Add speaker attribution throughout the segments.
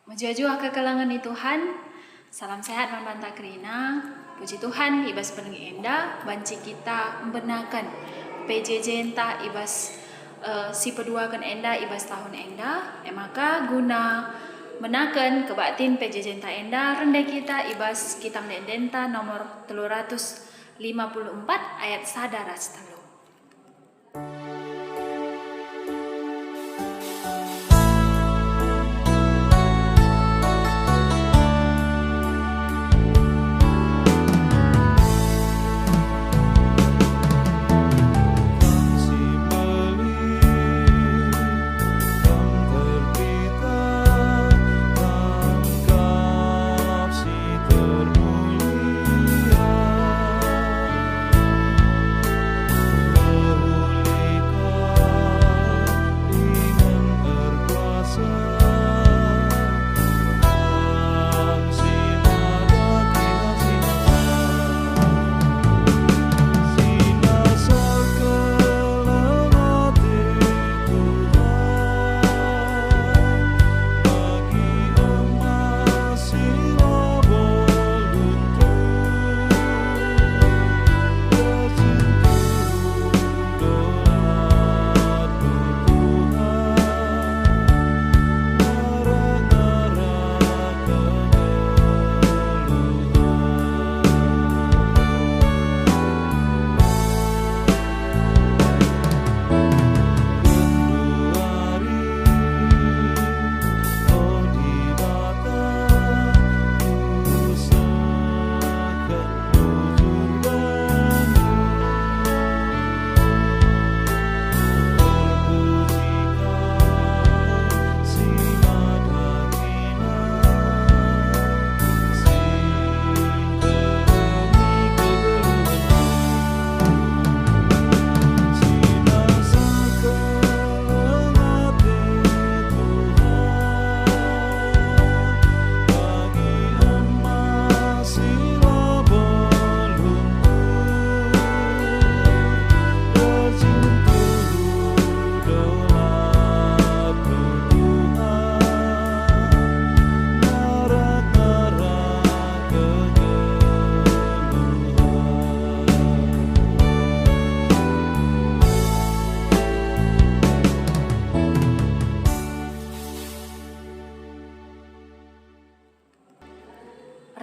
Speaker 1: Menjajua ke kalangan Tuhan, salam sehat membantah kerina. Puji Tuhan, ibas penengi enda, banci kita membenarkan PJJ enta ibas si peduakan enda ibas tahun enda. Maka guna menakan kebatin PJJ enta enda, rendah kita ibas kitab denta nomor 354 ayat sadaras telu.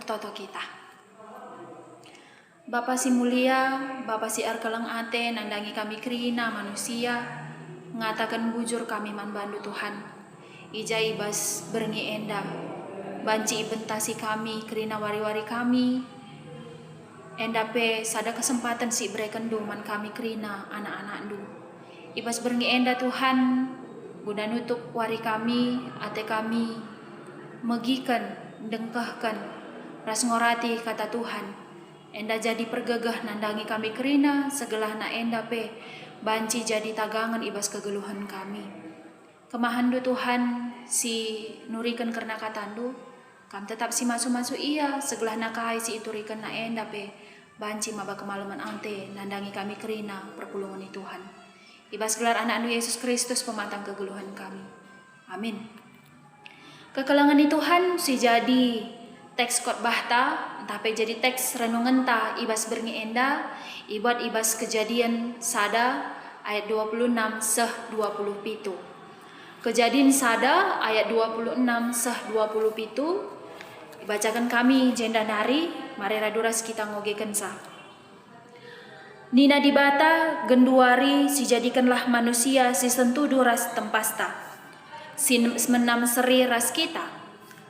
Speaker 1: Pertoto kita. Bapa si mulia, Bapa si arkelang ate, nandangi kami kerina manusia, ngatakan bujur kami manbandu Tuhan. Ijai bas berengi enda, banci ibentasi kami, kerina wari-wari kami, enda pe sada kesempatan si berikan man kami kerina anak-anak du. Ibas berengi enda Tuhan, guna nutup wari kami, ate kami, megikan, dengkahkan, ras ngorati kata Tuhan. Enda jadi pergegah nandangi kami kerina segelah na enda pe banci jadi tagangan ibas kegeluhan kami. Kemahandu Tuhan si nurikan karena katandu, kam tetap si masu-masu iya segelah na kahai si iturikan na enda pe banci maba kemalaman ante nandangi kami kerina perpulungan Tuhan. Ibas gelar anak anu Yesus Kristus pematang kegeluhan kami. Amin. Kekalangan Tuhan si jadi teks khotbah ta, entah pe jadi teks renungan ta ibas berengi enda, ibat ibas kejadian sada ayat 26 seh 20 pitu. Kejadian sada ayat 26 seh 20 pitu, dibacakan kami jenda nari, mari raduras kita ngogekan sa. Nina dibata genduari si jadikanlah manusia si sentudu ras tempasta, si menam seri ras kita,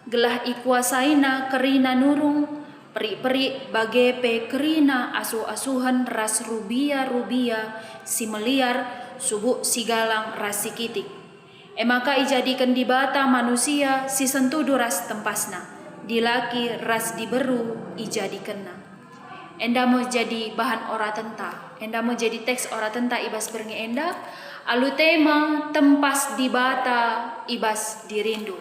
Speaker 1: gelah ikuasaina kerina nurung, peri-peri bagepe kerina asu-asuhan ras rubia-rubia si meliar subuh si galang ras si kitik. Emaka ijadikan dibata manusia si sentudu ras tempasna, dilaki ras diberu ijadikanna. Enda mau jadi bahan ora tenta, enda mau jadi teks ora tenta ibas berengi enda, alu tema tempas dibata ibas dirindu.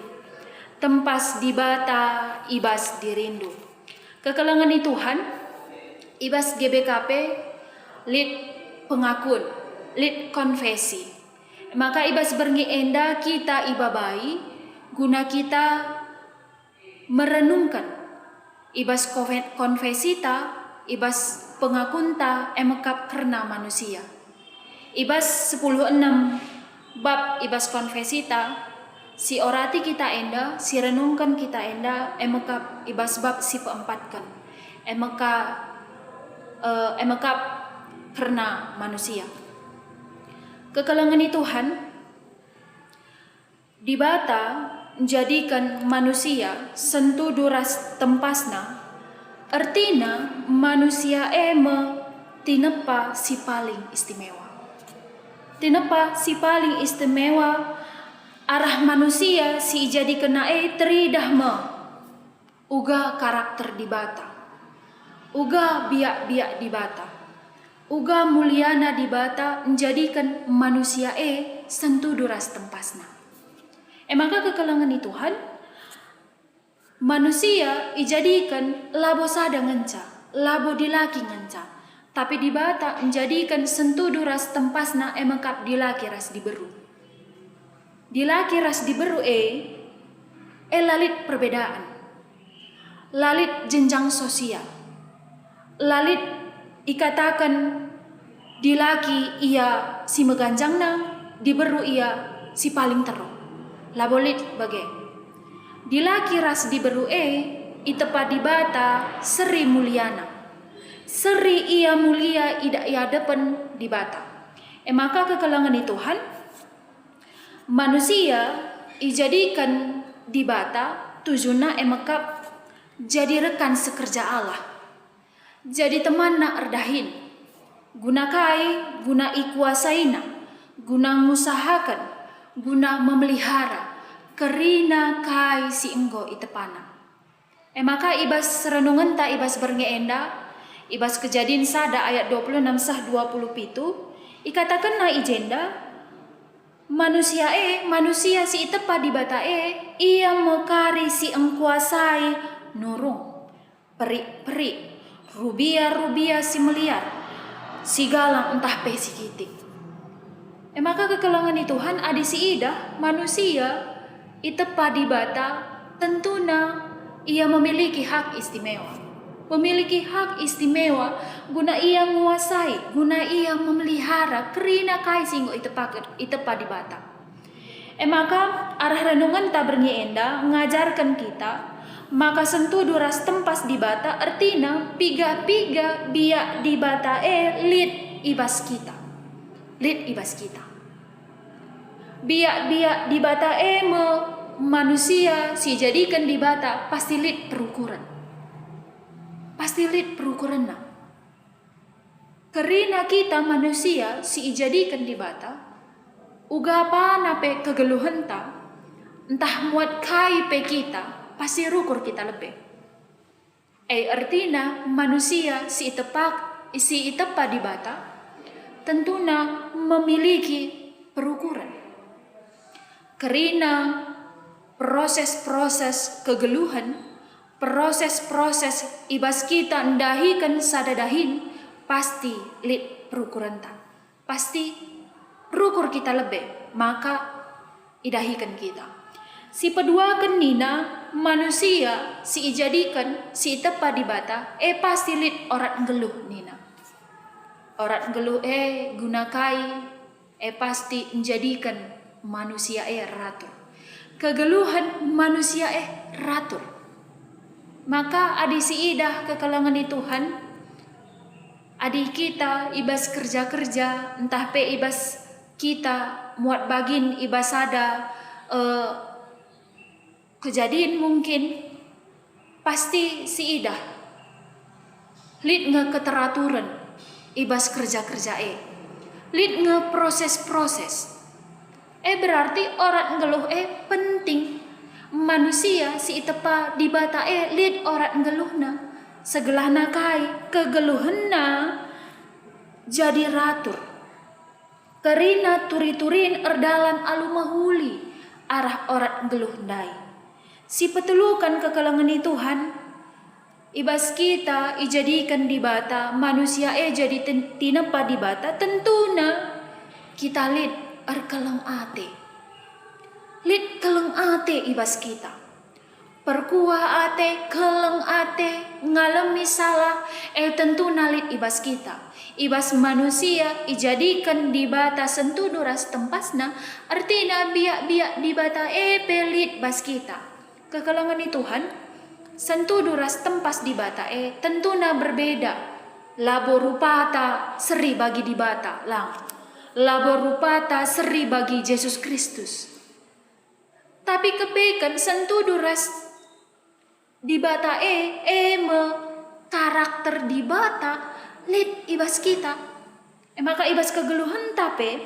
Speaker 1: Tempas dibata ibas dirindu. Kekalangan Tuhan, ibas GBKP lid pengakun, lid konfesi. Maka ibas berengi enda kita ibabai, guna kita merenungkan ibas konfesita, ibas pengakunta emekap karena manusia. Ibas 10:6 bab ibas konfesita, si orati kita enda, si renungkan kita enda, emekap ibas bab si keempatkan. Emekap karena manusia. Kekalangan Tuhan dibata menjadikan manusia sentuh duras tempasna, artinya manusia tinepa si paling istimewa. Tinepa si paling istimewa arah manusia si jadi kena teridah uga karakter dibata, uga biak-biak dibata, uga muliana dibata menjadikan manusia sentuh duras tempasna. Maka kekalangan Tuhan, manusia dijadikan labo sada ngenca, labo dilaki ngenca, tapi dibata menjadikan sentuh duras tempasna emangkap dilaki ras diberu. Dilaki ras diberu lalit perbedaan, lalit jenjang sosial, lalit ikatakan dilaki ia si meganjangna, diberu ia si paling teruk. Labolit bagai dilaki ras diberu itepa dibata seri muliana, seri ia mulia ida ia depan dibata. Maka kekalangan Tuhan, manusia dijadikan dibata tujuna emakap jadi rekan sekerja Allah, jadi teman na erdahin, guna kai, guna ikuasaina, guna ngusahakan, guna memelihara, kerina kai si enggo itepana. Maka ibas renungan ta ibas berngeenda, ibas kejadian sada ayat 26 sah 20 pitu, ikatakan na ijenda, manusia si itepa di bata ia mekari si engkuasai nurung, peri, rubia si meliar, si galang entah pe si kitik. Maka kekalangan Tuhan adi si ida manusia itepa di bata tentuna ia memiliki hak istimewa. Memiliki hak istimewa guna ia menguasai, guna ia memelihara kerina kai singgo itepa di bata. Maka arah renungan tak bernyeenda mengajarkan kita maka sentuh duras tempas di bata artina piga-piga biak di bata lid ibas kita. Lid ibas kita. Biak-biak di bata manusia si jadikan di bata pasti lid perukuran. Pasti lid perukuran na. Kerina kita manusia si jadikan di bata uga apa nape kegeluhan ta entah muat kai pe kita pasti rukur kita lebih. Artina manusia si itepa di bata tentuna memiliki perukuran. Kerina proses-proses kegeluhan, proses-proses ibas kita ndahikan sadadahin pasti lid perukuran ta. Pasti rukur kita lebih, maka idahikan kita. Si peduakan nina manusia si ijadikan si itepa di bata pasti lid orat ngeluh nina. Orat ngeluh gunakai pasti menjadikan manusia ratur. Kegeluhan manusia ratur. Maka adi si idah kekalangan Tuhan, adi kita ibas kerja-kerja entah pe ibas kita muat bagin ibas ada kejadian mungkin pasti si idah lid nge keteraturan ibas kerja-kerja lid nge proses-proses berarti orang ngeluh penting manusia si itepa di bata lid orang ngeluhna segelahna kai kegeluhna jadi ratur kerina turi-turin erdalan alumahuli arah orang ngeluh ndai si petelukan kekalangan Tuhan ibas kita ijadikan di bata manusia jadi tinepa di bata tentuna kita lid erkeleng ate. Lid keleng ate ibas kita. perkua ate, keleng ate, ngalami salah, tentu nalit ibas kita. Ibas manusia ijadikan di bata sentu duras tempasna, artinya biak-biak di bata pelit bas kita. Kekalangan ni Tuhan, sentu duras tempas di bata tentuna berbeda. Labo rupata seri bagi di bata lang. Labo rupata seri bagi Yesus Kristus. Tapi kebekan sentu duras di bata me karakter di bata lid ibas kita. Maka ibas kegeluhan tapi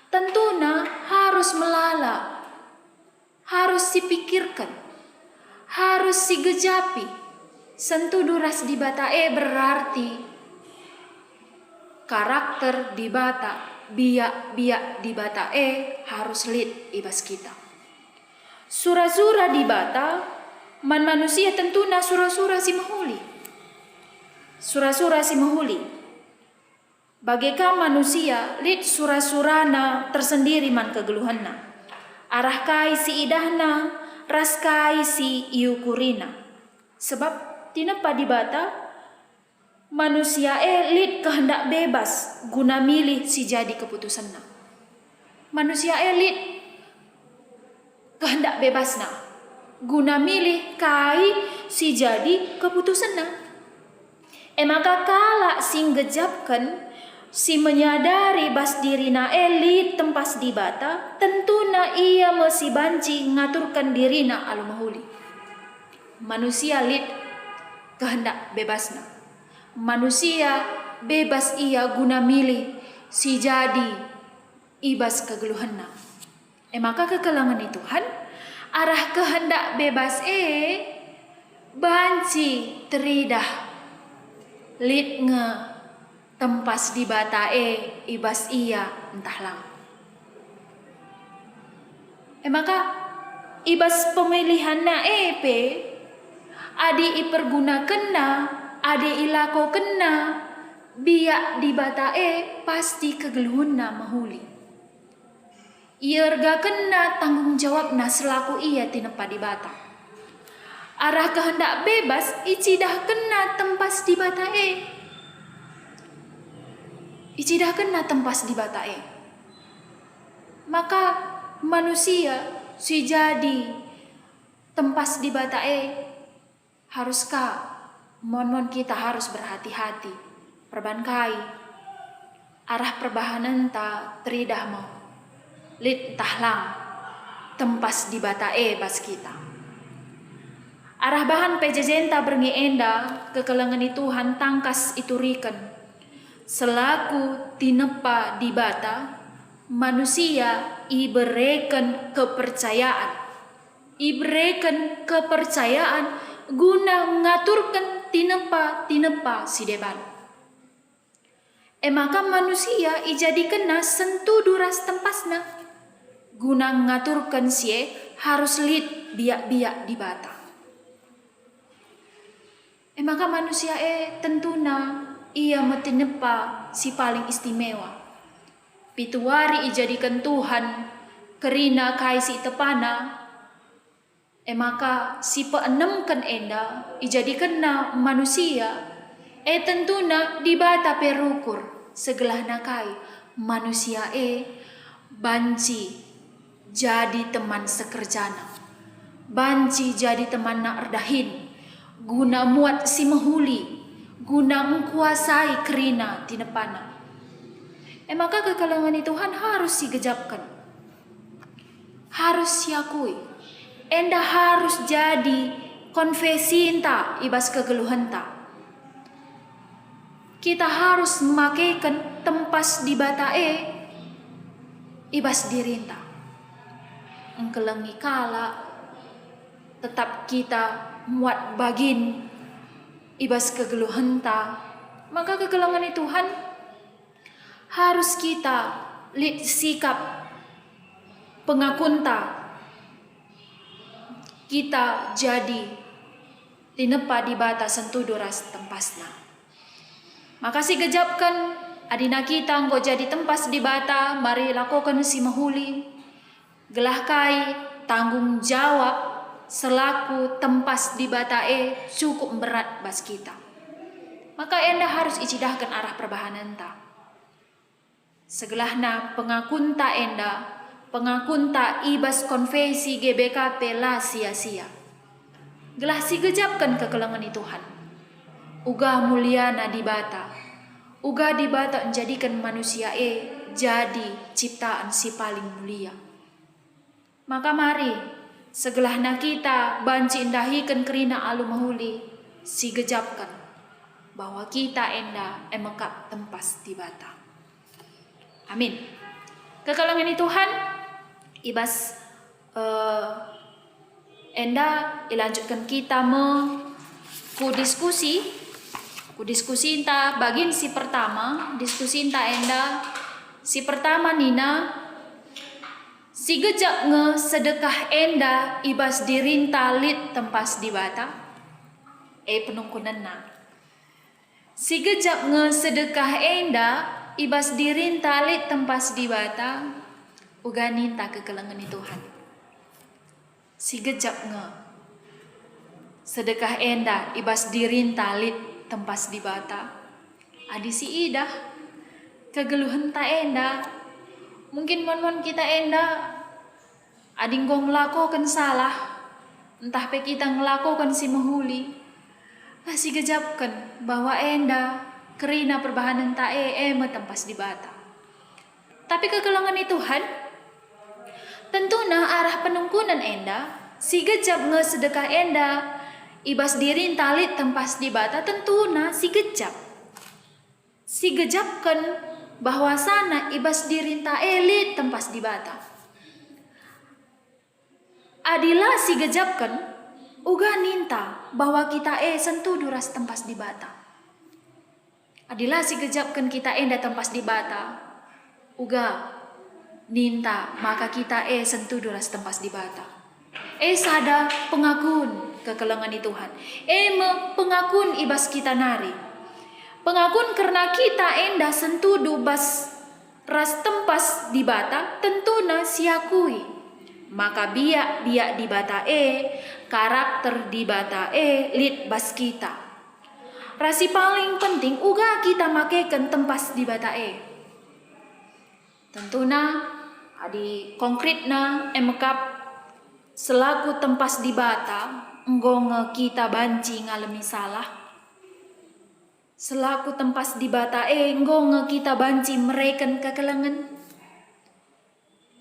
Speaker 1: tentuna harus melala, harus dipikirkan, harus digejapi. Sentu duras di bata berarti karakter di bata, biak-biak di bata harus lid ibas kita. Sura-sura di bata manusia tentuna sura-sura si mahuli. Sura-sura si mahuli. Bagaikan manusia lid sura-surana tersendiri man kegeluhanna. Arah kai si idahna, ras kai si iukurina. Sebab tinapa di bata manusia lid kehendak bebas guna milih si jadi keputusanna. Manusia lid kehendak bebasna guna milih kai si jadi keputusanna. Maka kala sing gejapkan si menyadari bas dirina elit tempas di bata, tentuna ia mesti banci ngaturkan dirina alu mahuli. Manusia lid kehendak bebasna. Manusia bebas ia guna milih si jadi ibas kegeluhanna. Maka kekelangan itu Tuhan arah kehendak bebas banci teridah lid nge tempas di bata ibas ia entahlang. Maka ibas pemilihanna adi ipergunakenna, adi ilako kena biak di bata pasti kegeluhunna mahuli. Ierga kena tanggung jawabna selaku ia tinepa di bata. Arah kehendak bebas icidah kena tempas di bata icidah kena tempas di bata Maka manusia si jadi tempas di bata haruskah mon kita harus berhati-hati perbankai arah perbahanan ta teridah mau lid tahlang tempas di bata bas kita. Arah bahan pejejenta berngi enda kekelengan Tuhan tangkas iturikan. Selaku tinepa di bata, manusia iberikan kepercayaan. Iberikan kepercayaan guna ngaturkan tinepa si deban. Maka manusia ijadikan sentu duras tempasna. Guna ngaturkan sie harus lid biak-biak di bata. Maka manusia tentuna ia metinepa si paling istimewa. Pituari ijadikan Tuhan kerina kai si tepana. Maka si peenemkan enda ijadikan manusia tentuna di bata perukur segelah nakai manusia banci jadi teman sekerjana. Banci jadi teman na erdahin. Guna muat si mahuli, guna mengkuasai kerina tinepana. Maka kekalangan Tuhan harus digejapkan, harus siakui, enda harus jadi konfesi enta ibas kegeluhan ta. Kita harus memakaikan tempas di bata ibas dirinta. Engkelengi kala tetap kita muat bagin ibas kegeluhan ta, maka kegelangan Tuhan harus kita lid sikap pengakunta kita jadi tinepa di bata sentu duras tempasna. Maka si gejapkan adina kita nggo jadi tempas di bata, mari lakukan si mahuli gelah kai tanggung jawab selaku tempas di batae cukup berat bas kita. Maka enda harus icidahkan arah perbahanan ta. Segelahna pengakunta enda, pengakunta ibas konfesi GBKP lah sia-sia. Gelah si gejapkan kekelangan Tuhan. Uga muliana di bata. Uga di bata menjadikan manusia jadi ciptaan si paling mulia. Maka mari segelahna kita banci indahikan kerina alu mahuli si gejapkan bahwa kita enda emekap tempas di bata. Amin. Kekelangan Tuhan ibas enda ilanjutkan kita ku diskusi inta bagin si pertama, diskusi inta enda si pertama nina si gejap sedekah enda ibas dirinta lit tempas di bata penungkunan na si gejap sedekah enda ibas dirinta lit tempas di bata uga ninta kekelangan Tuhan. Si gejap sedekah enda ibas dirinta lit tempas di bata. Adi si idah kegeluhan ta enda. Mungkin mon kita enda ading gong ngelakukan salah. Entah pe kita ngelakukan si mahuli. Si gejapkan bahwa enda kerina perbahanan ta tempas di bata. Tapi kegelangan Tuhan tentuna arah penungkunan enda si gejap sedekah enda ibas dirin talit tempas di bata tentuna si gejapkan bahwa sana ibas dirin ta elit tempas di bata. Adila si gejapkan uga ninta bahwa kita sentuh duras tempas di bata. Adila si gejapkan kita enda tempas di bata uga ninta maka kita sentuh duras tempas di bata. Sada pengakun kekelangan Tuhan. Pengakun ibas kita nari. Pengakun karena kita enda sentuh dubas ras tempas di bata tentuna siakui. Maka biak di bata karakter di bata lit bas kita. Rasi paling penting uga kita makekan tempas di bata Tentuna adi konkretna emekap selaku tempas di bata ngonge kita banci ngalami salah. Selaku tempas di bata ngonge kita banci mereken kekelangan.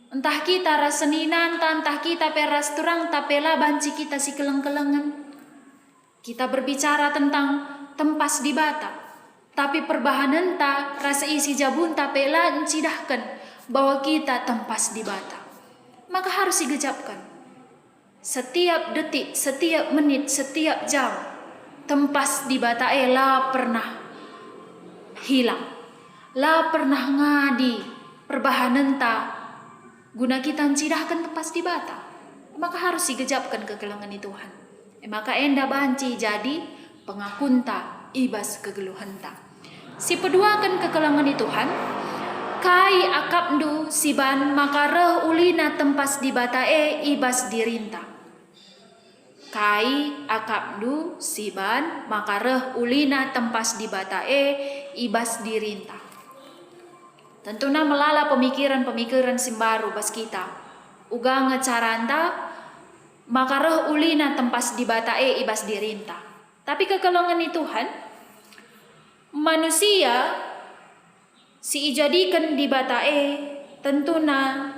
Speaker 1: Entah kita raseninan, entah kita peras turang tapela banci kita si keleng-kelengan. Kita berbicara tentang tempas di bata, tapi perbahanan ta rasa isi jabun tapela encidahkan bahwa kita tempas di bata. Maka harus digejapkan. Setiap detik, setiap menit, setiap jam tempas di bata lah pernah hilang. Lah pernah ngadi perbahanan ta guna kita encidahkan tempas di bata. Maka harus digejapkan kegelangan Tuhan. Maka enda banci jadi pengakunta ibas kegeluhanta. Si peduakan kegelangan Tuhan kai akapndu siban maka reh ulina tempas di bata ibas dirinta. Kai akapndu siban maka reh ulina tempas di bata ibas dirinta. Tentuna melala pemikiran-pemikiran simbaru bas kita. Uga ngecaranta maka reh ulina tempas di bata ibas dirinta. Tapi kekelongan Tuhan manusia si ijadikan di bata tentuna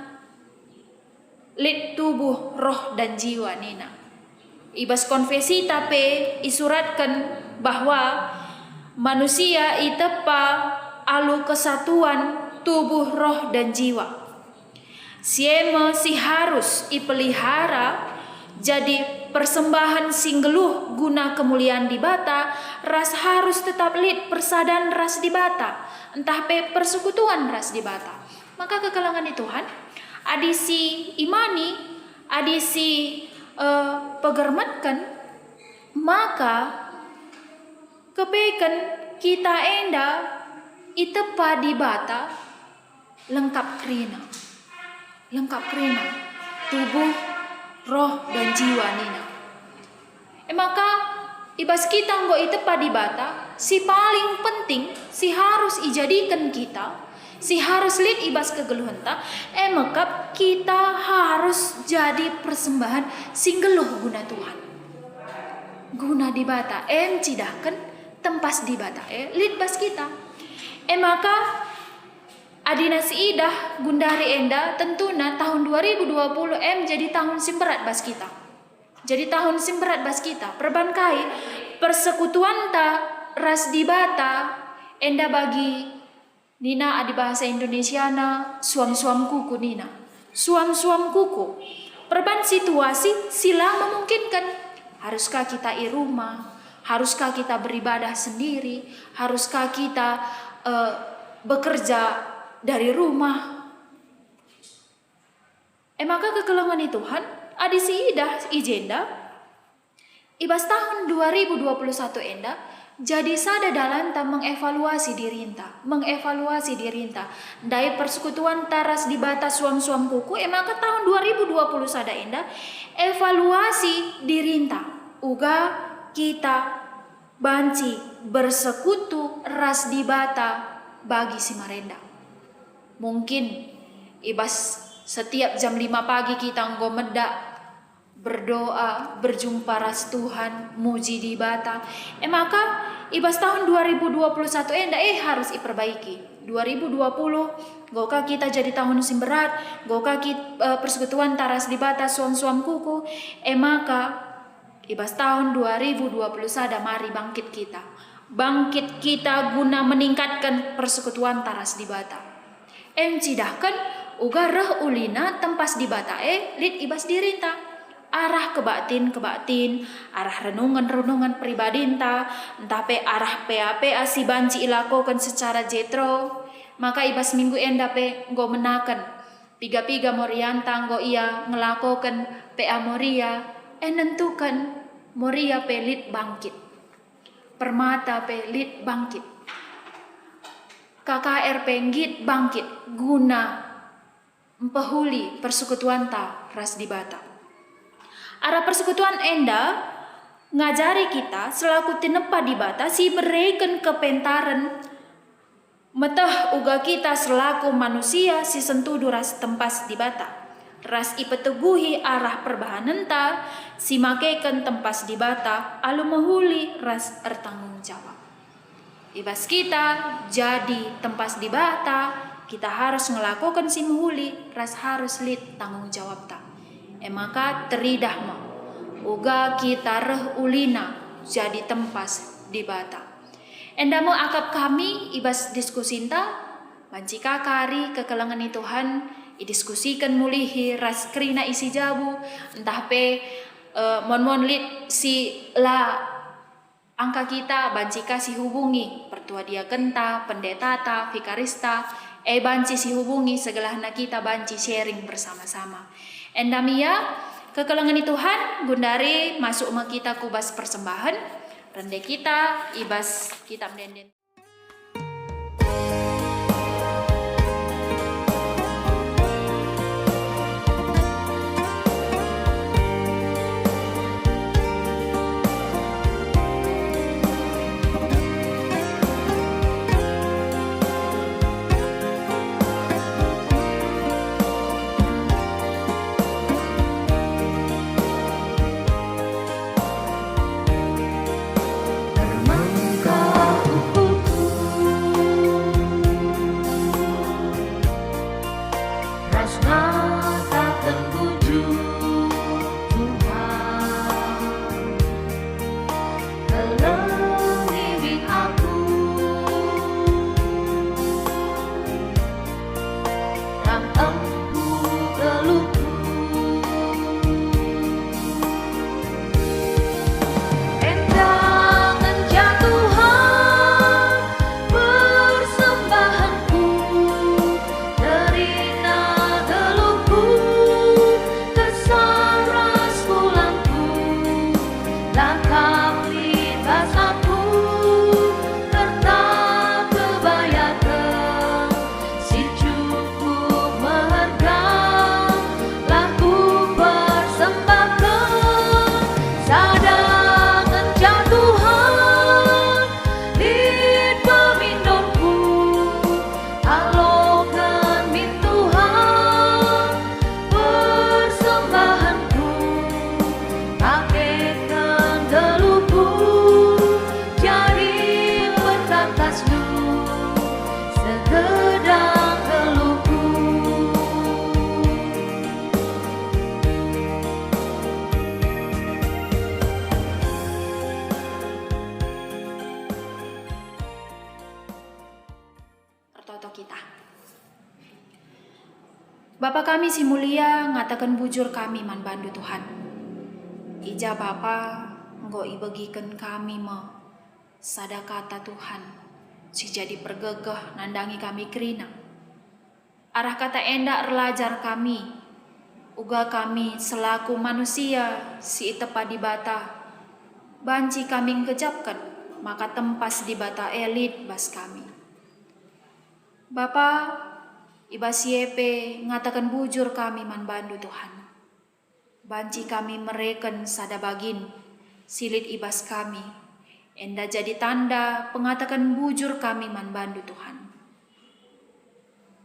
Speaker 1: lit tubuh roh dan jiwa nina. Ibas konfesi tapi isuratkan bahwa manusia itepa alu kesatuan tubuh roh dan jiwa. Siema si harus ipelihara jadi persembahan singgeluh guna kemuliaan di bata ras harus tetap lit persadan ras di bata. Entah pe persekutuan ras di bata. Maka kekelangan Tuhan adisi imani, adisi pegermatkan, maka kebaikan kita enda itepa di bata lengkap krina tubuh roh dan jiwa nina. Maka ibas kita nggo itu padibata, si paling penting, si harus ijadikan kita, si harus lid ibas kegeluhenta, maka kita harus jadi persembahan singgeluh guna Tuhan. Guna dibata, cidahkan tempas dibata, lid bas kita. Maka adina si idah gundari enda tentuna tahun 2020 jadi tahun simberat bas kita. Jadi tahun simberat bas kita. Perbankai persekutuan ta ras dibata enda bagi nina adi bahasa Indonesiana suam-suam kuku nina. Suam-suam kuku. Perban situasi sila memungkinkan. Haruskah kita i rumah? Haruskah kita beribadah sendiri? Haruskah kita bekerja dari rumah? Maka kekelengan Tuhan adi si idah ijenda ibas tahun 2021 enda jadi sada dalam ta mengevaluasi diri inta dari persekutuan taras di batas suam-suam kuku. Maka tahun 2020 sada enda evaluasi diri inta uga kita banci bersekutu ras di bata bagi si marenda. Mungkin ibas setiap jam 5 pagi kita nggo medak berdoa, berjumpa ras Tuhan, muji di bata. Maka ibas tahun 2021 enda harus diperbaiki. 2020 goka kita jadi tahun simberat, goka kita persekutuan taras di bata suam-suam kuku. Maka ibas tahun 2020 sada mari bangkit kita. Bangkit kita guna meningkatkan persekutuan taras di bata. Cidahkan uga reh ulina tempas di bata lid ibas dirinta arah kebatin, arah renungan pribadinta, entah pe arah PA si banci ilakokan secara jetro. Maka ibas minggu enda pe nggo menaken piga morianta nggo ia ngelakokan PA moria nentukan moria pe lid bangkit, permata pe lid bangkit, KKR penggit bangkit guna empahuli persekutuan ta ras di bata. Arah persekutuan enda ngajari kita selaku tinepa di bata si bereken kepentaran metah uga kita selaku manusia si sentudu ras tempas di bata. Ras ipeteguhi arah perbahanan ta si makeken tempas di bata alu mahuli ras ertanggung jawab. Ibas kita jadi tempas di bata, kita harus melakukan si muhuli, ras harus lid tanggung jawab ta. Maka teridah ma, uga kita reh ulina jadi tempas di bata. Endamo akap kami ibas diskusinta, banci kakari kekelengan Tuhan, idiskusikan mulihi ras krina isi jabu, entah pe mon lid si la angka kita banci kasih hubungi pertua dia kenta, pendeta ta, vikarista, banci si hubungi segelahna kita banci sharing bersama-sama. Endamia kekelengan Tuhan gundari masuk ma kita kubas persembahan rende kita ibas kita mendenden.
Speaker 2: Termangkah
Speaker 1: Bapa kami si mulia ngatakan bujur kami man bandu Tuhan. Ija Bapa nggo ibagikan kami sada kata Tuhan si jadi pergegah nandangi kami kerina. Arah kata enda erlajar kami, uga kami selaku manusia si itepa di bata. Banci kami kejapkan, maka tempas di bata elit bas kami. Bapa, ibas yepe ngatakan bujur kami man bandu Tuhan. Banci kami mereken sada bagin, silit ibas kami. Enda jadi tanda pengatakan bujur kami man bandu Tuhan.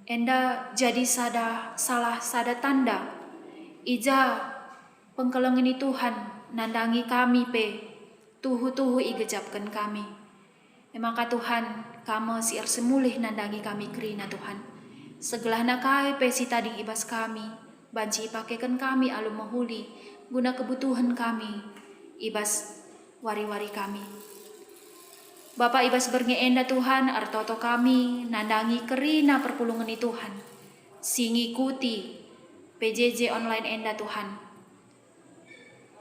Speaker 1: Enda jadi salah sada tanda. Ija pengkelengini Tuhan nandangi kami pe. Tuhu igejapkan kami. Maka Tuhan, kamu siar semulih nandangi kami kerina Tuhan. Segelah nakai pesi tading ibas kami, banci ipakekan kami alum mahuli, guna kebutuhan kami, ibas wari-wari kami. Bapak ibas berngeenda Tuhan, artoto kami, nandangi kerina perpulungan Tuhan. Singikuti PJJ online enda Tuhan.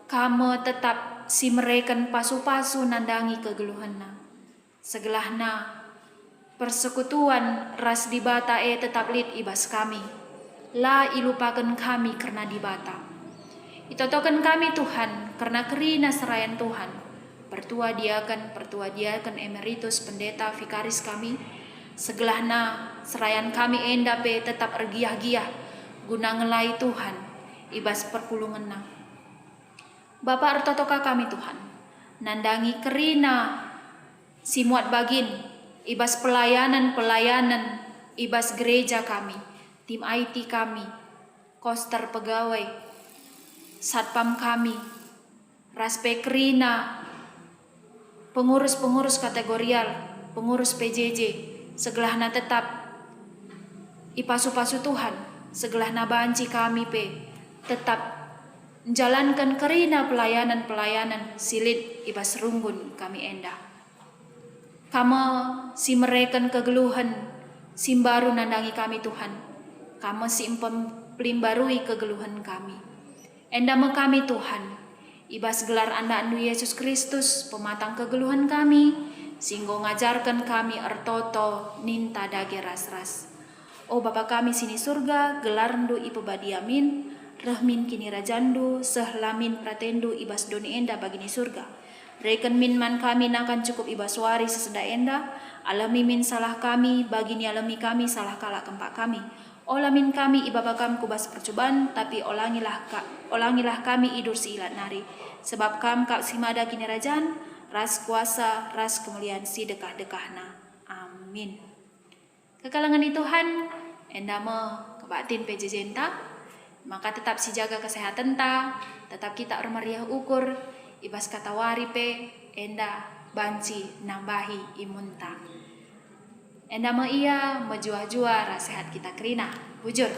Speaker 1: Kamu tetap si mereken pasu-pasu nandangi kegeluhanna. Segelahna persekutuan ras di bata tetap lid ibas kami. La ilupakan kami karena di bata. Itotokan kami Tuhan karena kerina serayan Tuhan. Pertua diakan emeritus pendeta vikaris kami. Segelahna serayan kami enda pe tetap ergiah-giah guna ngelai Tuhan ibas perpulunganna. Bapak ertotoka kami Tuhan. Nandangi kerina si muat bagin, ibas pelayanan, ibas gereja kami, tim IT kami, koster pegawai, satpam kami, raspe kerina, pengurus kategorial, pengurus PJJ, segelahna tetap ipasu-pasu Tuhan, segelahna banci kami pe, tetap menjalankan kerina pelayanan silit ibas runggun kami enda. Kamu si mereken kegeluhan, simbaru nandangi kami Tuhan. Kamu si pelimbarui kegeluhan kami. Endama kami Tuhan, ibas gelar anda Yesus Kristus, pematang kegeluhan kami, singgo ngajarkan kami ertoto ninta dage ras-ras. Oh Bapa kami sini surga, gelarndu ipebadiamin, rahmin kini rajandu, sehlamin pratendu ibas doni enda bagini surga. Reken min man kami nakan cukup ibas wari seseda enda, alami min salah kami, bagini alami kami salah kalak kempak kami. Olamin kami ibabakam kubas percobaan, tapi olangilah kami idur si ilat nari. Sebab kam kak simada kini rajan, ras kuasa, ras kemuliaan si dekah-dekahna. Amin. Kekalangan Tuhan, endama kebatin pejejenta, maka tetap si jaga kesehatan ta, tetap kita meriah ukur, ibas kata wari pe, enda banci nambahi imunta. Enda ia menjuah-juah sehat kita kerina, bujur.